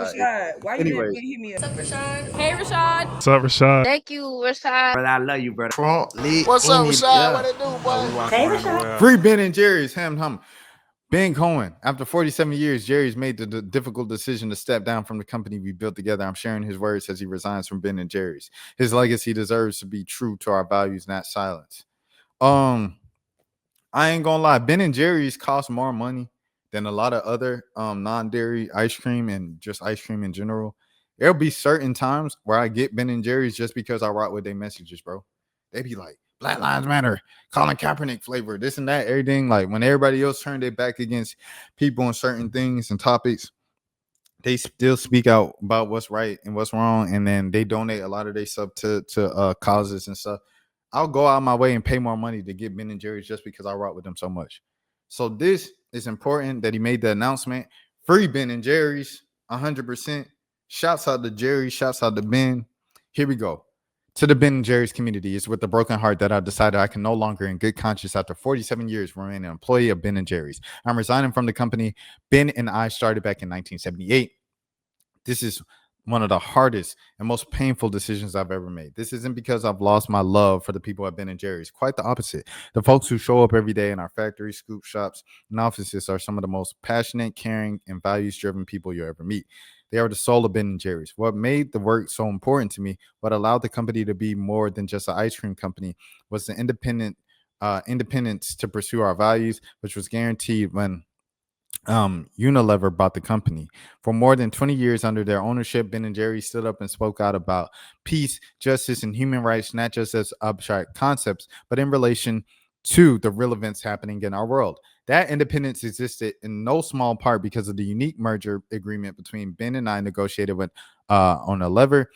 Rashad, why you didn't Anyways, hit me up? What's up, Rashad? Hey, Rashad. What's up, Rashad? Thank you, Rashad. brother, I love you, brother. Trump, lit, What's up, Rashad? yeah. What it do, boy? Hey, Rashad. Free Ben and Jerry's, hum. Ben Cohen, after 47 years, Jerry's made the difficult decision to step down from the company we built together. I'm sharing his words as he resigns from Ben and Jerry's. His legacy deserves to be true to our values, not silence. I ain't gonna lie, Ben and Jerry's cost more money than a lot of other non-dairy ice cream and just ice cream in general. There'll be certain times where I get Ben and Jerry's just because I rock with their messages, bro. They be like, Black Lives Matter, Colin Kaepernick flavor, this and that, everything. Like when everybody else turned their back against people on certain things and topics, they still speak out about what's right and what's wrong, and then they donate a lot of their stuff to causes and stuff. I'll go out my way and pay more money to get Ben and Jerry's just because I rock with them so much. So this is important that he made the announcement. Free Ben and Jerry's, 100%. Shouts out to Jerry. Shouts out to Ben. Here we go. To the Ben and Jerry's community, it's with a broken heart that I decided I can no longer, in good conscience, after 47 years, remain an employee of Ben and Jerry's. I'm resigning from the company Ben and I started back in 1978. This is one of the hardest and most painful decisions I've ever made. This isn't because I've lost my love for the people at Ben and Jerry's. Quite the opposite. The folks who show up every day in our factories, scoop shops, and offices are some of the most passionate, caring, and values-driven people you'll ever meet. They are the soul of Ben and Jerry's. What made the work so important to me, what allowed the company to be more than just an ice cream company, was the independence to pursue our values, which was guaranteed when Unilever bought the company. For more than 20 years under their ownership, Ben and Jerry stood up and spoke out about peace, justice, and human rights, not just as abstract concepts, but in relation to the real events happening in our world. That independence existed in no small part because of the unique merger agreement between Ben and I negotiated with on a lever,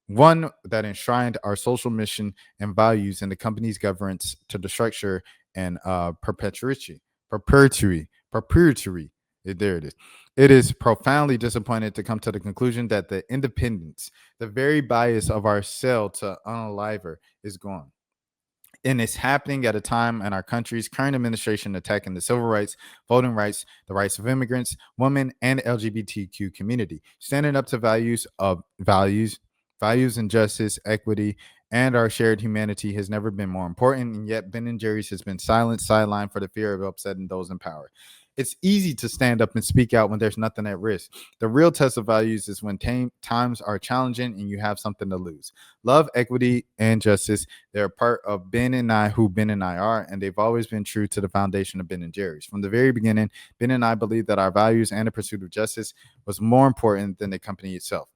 one that enshrined our social mission and values in the company's governance to the structure and perpetuity. There it is. It is profoundly disappointed to come to the conclusion that the independence, the very bias of our cell to unaliver, is gone. And it's happening at a time in our country's current administration attacking the civil rights, voting rights, the rights of immigrants, women, and LGBTQ community, standing up to values and justice, equity, and our shared humanity has never been more important. And yet Ben and Jerry's has been sidelined for the fear of upsetting those in power. It's easy to stand up and speak out when there's nothing at risk. The real test of values is when times are challenging and you have something to lose. Love, equity, and justice, they're a part of Ben and I, who Ben and I are, and they've always been true to the foundation of Ben and Jerry's. From the very beginning, Ben and I believed that our values and the pursuit of justice was more important than the company itself.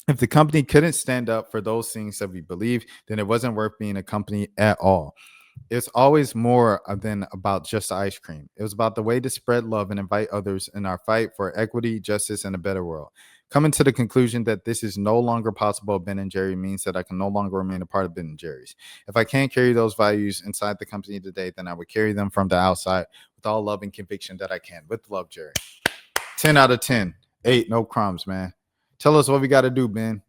If the company couldn't stand up for those things that we believe, then it wasn't worth being a company at all. It's always more than about just ice cream. It was about the way to spread love and invite others in our fight for equity, justice, and a better world. Coming to the conclusion that this is no longer possible at Ben and Jerry means that I can no longer remain a part of Ben and Jerry's. If I can't carry those values inside the company today, then I would carry them from the outside with all love and conviction that I can. With love, Jerry. 10 out of 10. 8, no crumbs, man. Tell us what we got to do, Ben.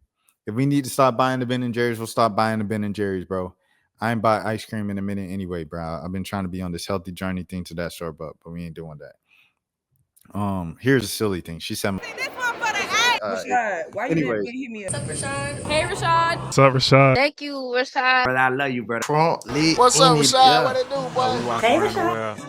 If we need to stop buying the Ben and Jerry's, we'll stop buying the Ben and Jerry's, bro. I ain't buy ice cream in a minute anyway, bro. I've been trying to be on this healthy journey thing to that store, but we ain't doing that. Here's a silly thing. She said, Rashad, why you didn't hit me up? What's up, Rashad? Hey, Rashad. What's up, Rashad? Thank you, Rashad. brother, I love you, brother. Trump, lit, What's up, Rashad? yeah. What it do, boy? Hey, Rashad.